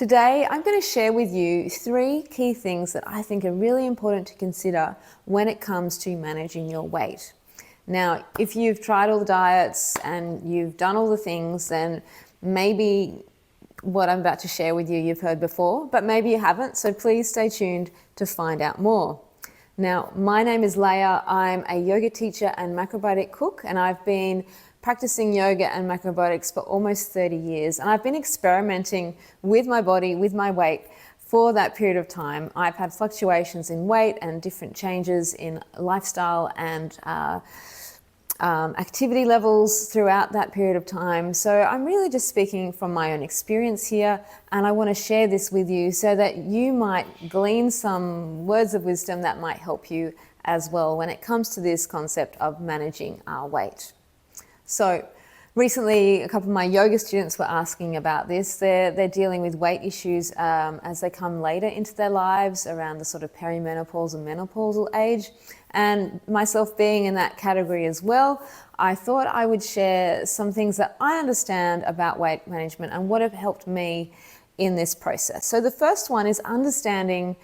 Today, I'm going to share with you 3 key things that I think are really important to consider when it comes to managing your weight. Now, if you've tried all the diets and you've done all the things, then maybe what I'm about to share with you you've heard before, but maybe you haven't, so please stay tuned to find out more. Now, my name is Leah. I'm a yoga teacher and macrobiotic cook, and I've been practicing yoga and macrobiotics for almost 30 years. And I've been experimenting with my body, with my weight for that period of time. I've had fluctuations in weight and different changes in lifestyle and activity levels throughout that period of time. So I'm really just speaking from my own experience here, and I want to share this with you so that you might glean some words of wisdom that might help you as well when it comes to this concept of managing our weight. So recently, a couple of my yoga students were asking about this. They're dealing with weight issues as they come later into their lives, around the sort of perimenopausal and menopausal age. And myself being in that category as well, I thought I would share some things that I understand about weight management and what have helped me in this process. So the first one is understanding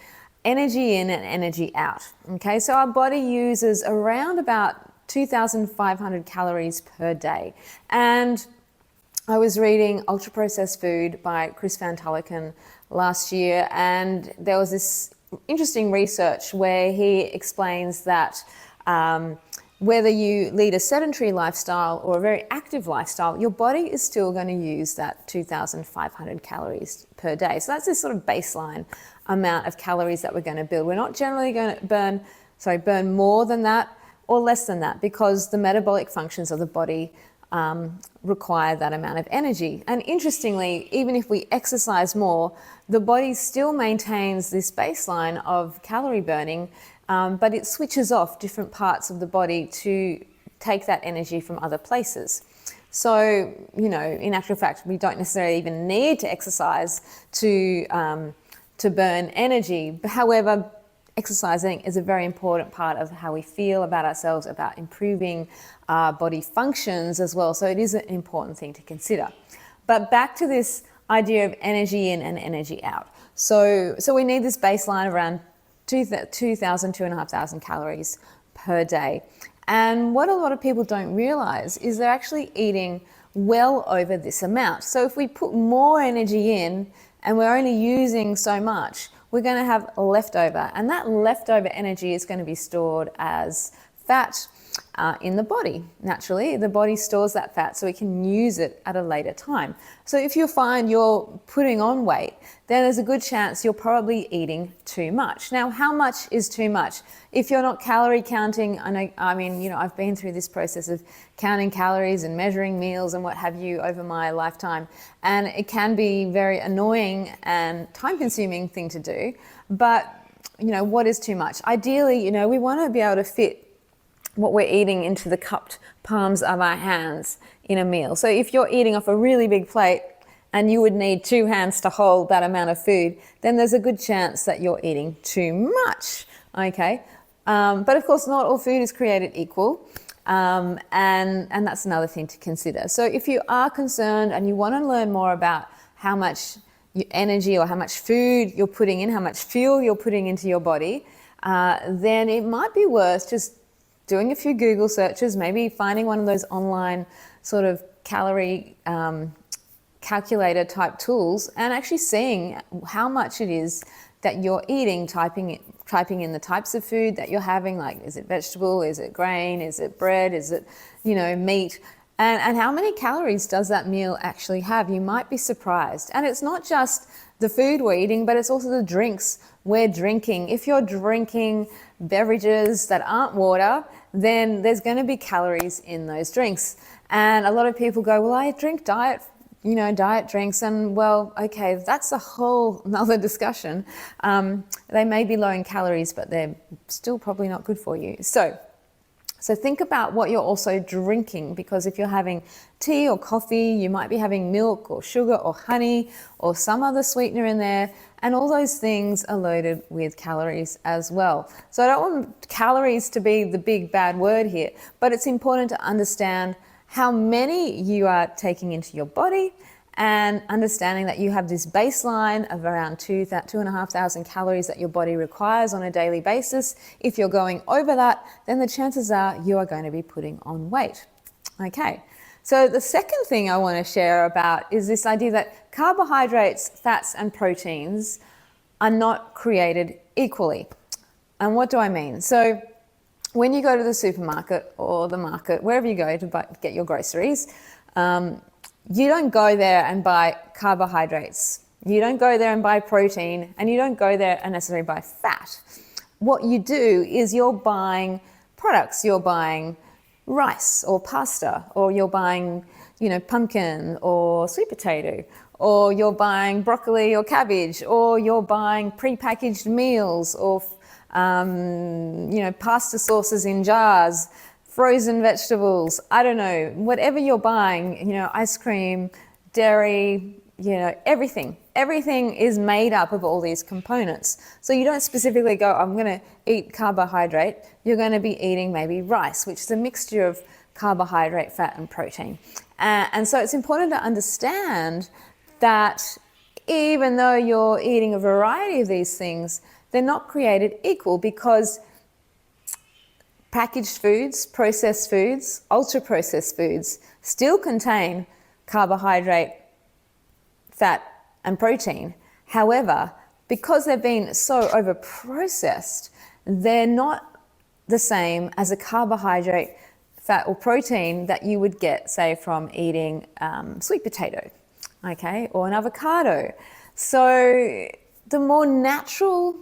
energy in and energy out. Okay, so our body uses around about 2,500 calories per day. And I was reading Ultra Processed Food by Chris Van Tulleken last year, and there was this interesting research where he explains that whether you lead a sedentary lifestyle or a very active lifestyle, your body is still going to use that 2,500 calories per day. So that's this sort of baseline amount of calories that we're going to build. We're not generally going to burn more than that or less than that, because the metabolic functions of the body require that amount of energy. And interestingly, even if we exercise more, the body still maintains this baseline of calorie burning, but it switches off different parts of the body to take that energy from other places. So, in actual fact, we don't necessarily even need to exercise to burn energy. However, exercising is a very important part of how we feel about ourselves, about improving our body functions as well. So it is an important thing to consider. But back to this idea of energy in and energy out. So we need this baseline around 2,500 calories per day. And what a lot of people don't realize is they're actually eating well over this amount. So if we put more energy in and we're only using so much, we're going to have leftover, and that leftover energy is going to be stored as fat in the body. Naturally, the body stores that fat so it can use it at a later time. So if you find you're putting on weight, then there's a good chance you're probably eating too much. Now, how much is too much? If you're not calorie counting, I've been through this process of counting calories and measuring meals and what have you over my lifetime, and it can be very annoying and time-consuming thing to do. But what is too much? Ideally, we want to be able to fit what we're eating into the cupped palms of our hands in a meal. So if you're eating off a really big plate and you would need 2 hands to hold that amount of food, then there's a good chance that you're eating too much, okay? But of course, not all food is created equal, and that's another thing to consider. So if you are concerned and you want to learn more about how much energy or how much food you're putting in, how much fuel you're putting into your body, then it might be worth just doing a few Google searches, maybe finding one of those online sort of calorie calculator type tools, and actually seeing how much it is that you're eating, typing in the types of food that you're having, like is it vegetable, is it grain, is it bread, is it meat, and how many calories does that meal actually have. You might be surprised. And it's not just the food we're eating, but it's also the drinks we're drinking. If you're drinking beverages that aren't water, then there's going to be calories in those drinks. And a lot of people go, well, I drink diet drinks, and well, okay, that's a whole another discussion. They may be low in calories, but they're still probably not good for you. So think about what you're also drinking, because if you're having tea or coffee, you might be having milk or sugar or honey or some other sweetener in there, and all those things are loaded with calories as well. So I don't want calories to be the big bad word here, but it's important to understand how many you are taking into your body and understanding that you have this baseline of around 2,500 calories that your body requires on a daily basis. If you're going over that, then the chances are you are going to be putting on weight. Okay, so the second thing I want to share about is this idea that carbohydrates, fats, and proteins are not created equally. And what do I mean? So when you go to the supermarket or the market, wherever you go to get your groceries, you don't go there and buy carbohydrates. You don't go there and buy protein, and you don't go there and necessarily buy fat. What you do is you're buying products. You're buying rice or pasta, or you're buying, pumpkin or sweet potato, or you're buying broccoli or cabbage, or you're buying pre-packaged meals, or pasta sauces in jars, frozen vegetables, I don't know, whatever you're buying, ice cream, dairy, everything. Everything is made up of all these components. So you don't specifically go, I'm going to eat carbohydrate. You're going to be eating maybe rice, which is a mixture of carbohydrate, fat, and protein. And so it's important to understand that even though you're eating a variety of these things, they're not created equal, because packaged foods, processed foods, ultra-processed foods still contain carbohydrate, fat, and protein. However, because they've been so over-processed, they're not the same as a carbohydrate, fat, or protein that you would get, say, from eating sweet potato, okay, or an avocado. So the more natural,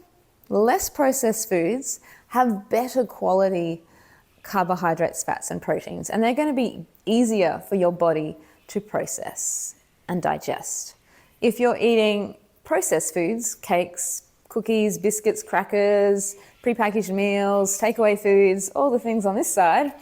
less processed foods have better quality carbohydrates, fats, and proteins, and they're going to be easier for your body to process and digest. If you're eating processed foods, cakes, cookies, biscuits, crackers, prepackaged meals, takeaway foods, all the things on this side,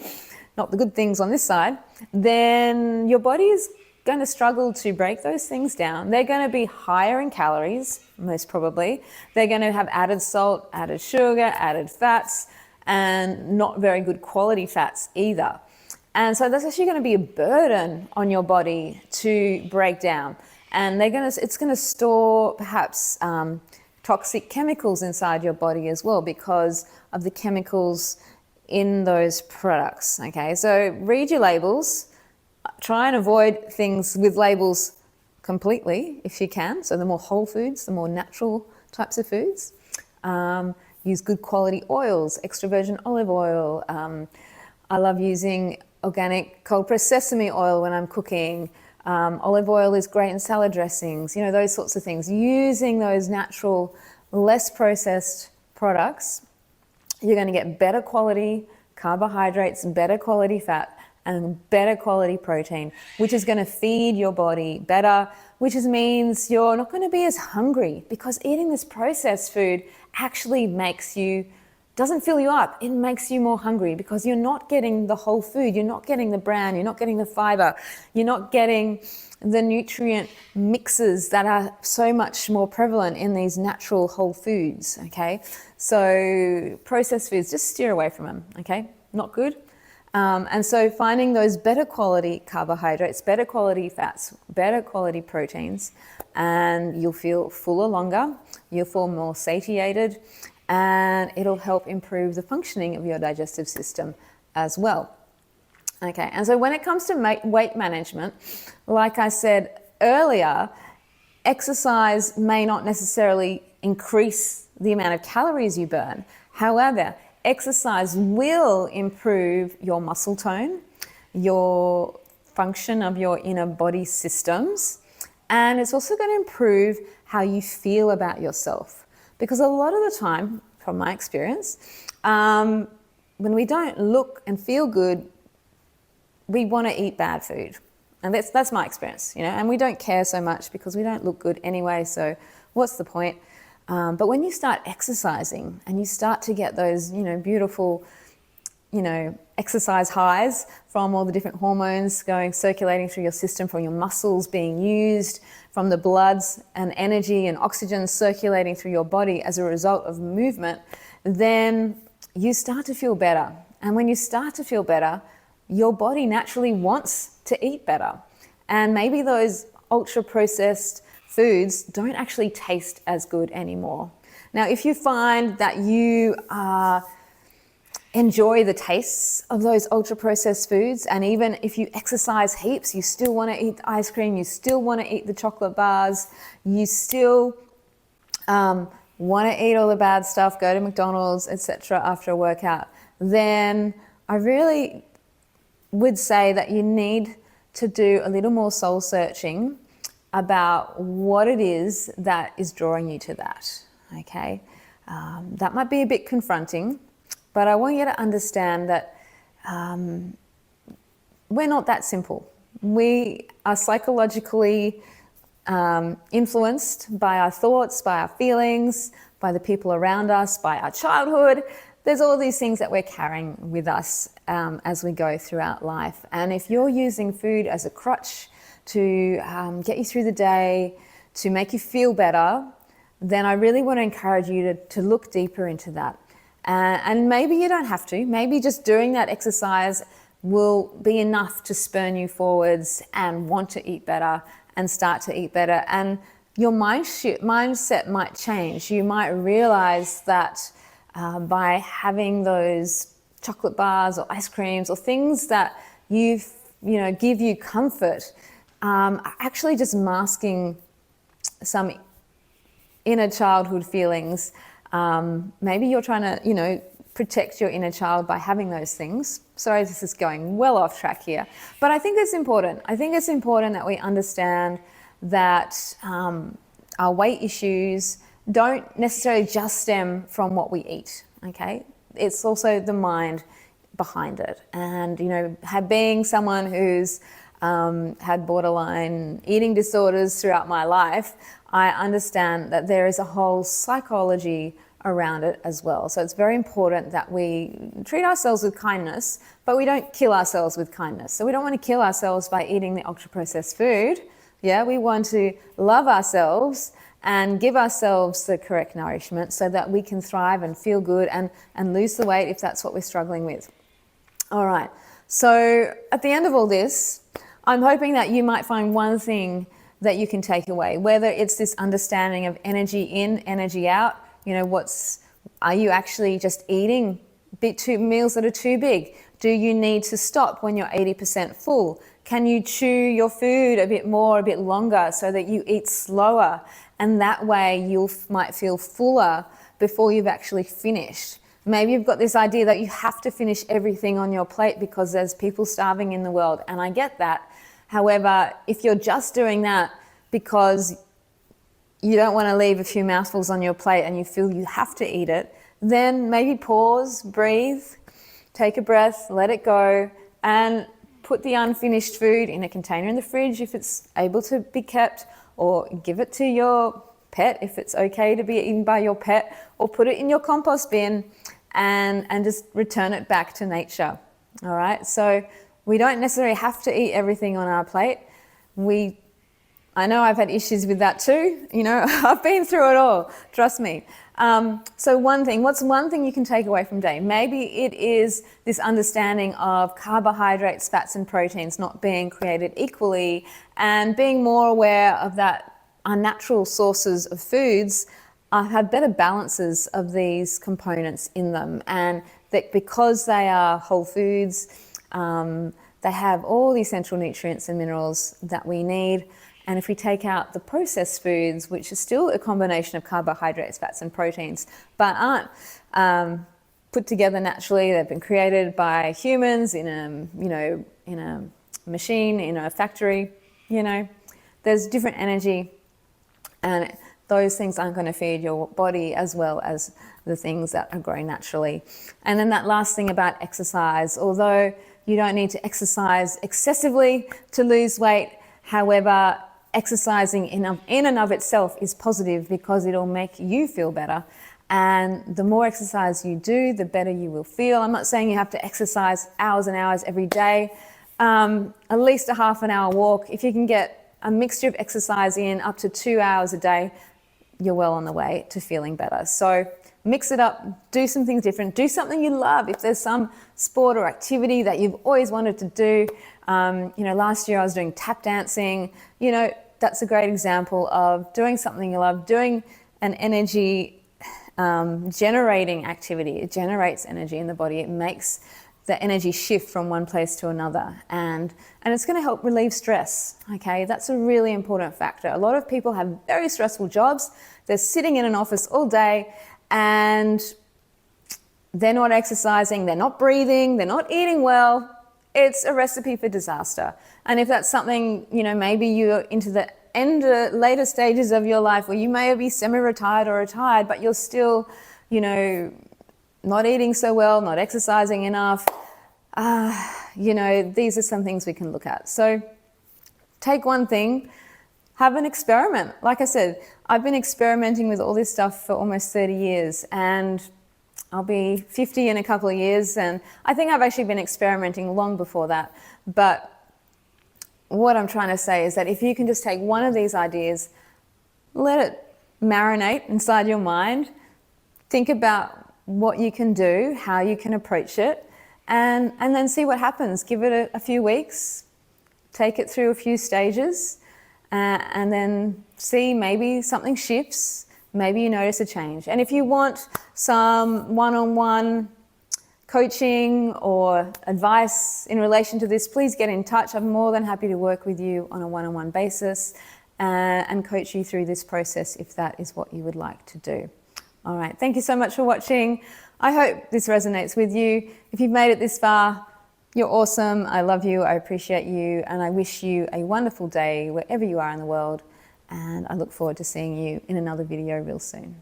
not the good things on this side, then your body is going to struggle to break those things down. They're going to be higher in calories, most probably. They're going to have added salt, added sugar, added fats, and not very good quality fats either. And so that's actually going to be a burden on your body to break down. And it's going to store perhaps toxic chemicals inside your body as well, because of the chemicals in those products. Okay, so read your labels. Try and avoid things with labels completely if you can. So the more whole foods, the more natural types of foods. Use good quality oils, extra virgin olive oil. I love using organic cold pressed sesame oil when I'm cooking. Olive oil is great in salad dressings, those sorts of things. Using those natural, less processed products, you're going to get better quality carbohydrates, better quality fat, and better quality protein, which is going to feed your body better, which means you're not going to be as hungry, because eating this processed food actually doesn't fill you up. It makes you more hungry, because you're not getting the whole food. You're not getting the bran. You're not getting the fiber. You're not getting the nutrient mixes that are so much more prevalent in these natural whole foods, okay? So processed foods, just steer away from them, okay? Not good. And so finding those better quality carbohydrates, better quality fats, better quality proteins, and you'll feel fuller longer, you'll feel more satiated, and it'll help improve the functioning of your digestive system as well. Okay, and so when it comes to weight management, like I said earlier, exercise may not necessarily increase the amount of calories you burn. However, exercise will improve your muscle tone, your function of your inner body systems, and it's also going to improve how you feel about yourself. Because a lot of the time, from my experience, when we don't look and feel good, we want to eat bad food. And that's my experience, and we don't care so much because we don't look good anyway, so what's the point? But when you start exercising and you start to get those, beautiful, exercise highs from all the different hormones circulating through your system, from your muscles being used, from the bloods and energy and oxygen circulating through your body as a result of movement, then you start to feel better. And when you start to feel better, your body naturally wants to eat better. And maybe those ultra processed foods don't actually taste as good anymore. Now, if you find that you enjoy the tastes of those ultra processed foods, and even if you exercise heaps, you still want to eat the ice cream, you still want to eat the chocolate bars, you still want to eat all the bad stuff, go to McDonald's, etc. after a workout, then I really would say that you need to do a little more soul searching about what it is that is drawing you to that, okay? That might be a bit confronting, but I want you to understand that we're not that simple. We are psychologically influenced by our thoughts, by our feelings, by the people around us, by our childhood. There's all these things that we're carrying with us as we go throughout life. And if you're using food as a crutch to get you through the day, to make you feel better, then I really want to encourage you to look deeper into that. And maybe you don't have to. Maybe just doing that exercise will be enough to spurn you forwards and want to eat better and start to eat better. And your mindset might change. You might realize that by having those chocolate bars or ice creams or things that give you comfort, are actually just masking some inner childhood feelings. Maybe you're trying to, protect your inner child by having those things. Sorry, this is going well off track here, but I think it's important. I think it's important that we understand that our weight issues don't necessarily just stem from what we eat, okay? It's also the mind behind it. And, being someone who's had borderline eating disorders throughout my life, I understand that there is a whole psychology around it as well. So it's very important that we treat ourselves with kindness, but we don't kill ourselves with kindness. So we don't want to kill ourselves by eating the ultra-processed food. Yeah, we want to love ourselves and give ourselves the correct nourishment so that we can thrive and feel good and lose the weight if that's what we're struggling with. All right, so at the end of all this, I'm hoping that you might find one thing that you can take away, whether it's this understanding of energy in, energy out. Are you actually just eating meals that are too big? Do you need to stop when you're 80% full? Can you chew your food a bit more, a bit longer so that you eat slower? And that way you might feel fuller before you've actually finished. Maybe you've got this idea that you have to finish everything on your plate because there's people starving in the world, and I get that. However, if you're just doing that because you don't want to leave a few mouthfuls on your plate and you feel you have to eat it, then maybe pause, breathe, take a breath, let it go, and put the unfinished food in a container in the fridge if it's able to be kept, or give it to your pet if it's okay to be eaten by your pet, or put it in your compost bin and just return it back to nature. All right, so we don't necessarily have to eat everything on our plate. I know I've had issues with that too. I've been through it all, trust me. So what's one thing you can take away from today? Maybe it is this understanding of carbohydrates, fats and proteins not being created equally, and being more aware of that our natural sources of foods have better balances of these components in them, and that because they are whole foods, they have all the essential nutrients and minerals that we need. And if we take out the processed foods, which is still a combination of carbohydrates, fats and proteins, but aren't put together naturally, they've been created by humans in a machine, in a factory, there's different energy, and those things aren't going to feed your body as well as the things that are growing naturally. And then that last thing about exercise, although you don't need to exercise excessively to lose weight, however, exercising in and of itself is positive because it'll make you feel better. And the more exercise you do, the better you will feel. I'm not saying you have to exercise hours and hours every day. At least a half an hour walk. If you can get a mixture of exercise in up to 2 hours a day, you're well on the way to feeling better. So mix it up, do some things different, do something you love. If there's some sport or activity that you've always wanted to do, last year I was doing tap dancing, that's a great example of doing something you love, doing an energy generating activity. It generates energy in the body. It makes the energy shift from one place to another, and it's going to help relieve stress. Okay, that's a really important factor. A lot of people have very stressful jobs. They're sitting in an office all day and they're not exercising, they're not breathing, they're not eating well. It's a recipe for disaster. And if that's something, maybe you're into the later stages of your life where you may be semi-retired or retired, but you're still, not eating so well, not exercising enough, these are some things we can look at. So take one thing, have an experiment. Like I said, I've been experimenting with all this stuff for almost 30 years, and I'll be 50 in a couple of years, and I think I've actually been experimenting long before that. But what I'm trying to say is that if you can just take one of these ideas, let it marinate inside your mind, think about what you can do, how you can approach it, and then see what happens. Give it a few weeks, take it through a few stages, and then see maybe something shifts. Maybe you notice a change. And if you want some one-on-one coaching or advice in relation to this, please get in touch. I'm more than happy to work with you on a one-on-one basis and coach you through this process if that is what you would like to do. All right, thank you so much for watching. I hope this resonates with you. If you've made it this far, you're awesome. I love you, I appreciate you, and I wish you a wonderful day wherever you are in the world. And I look forward to seeing you in another video real soon.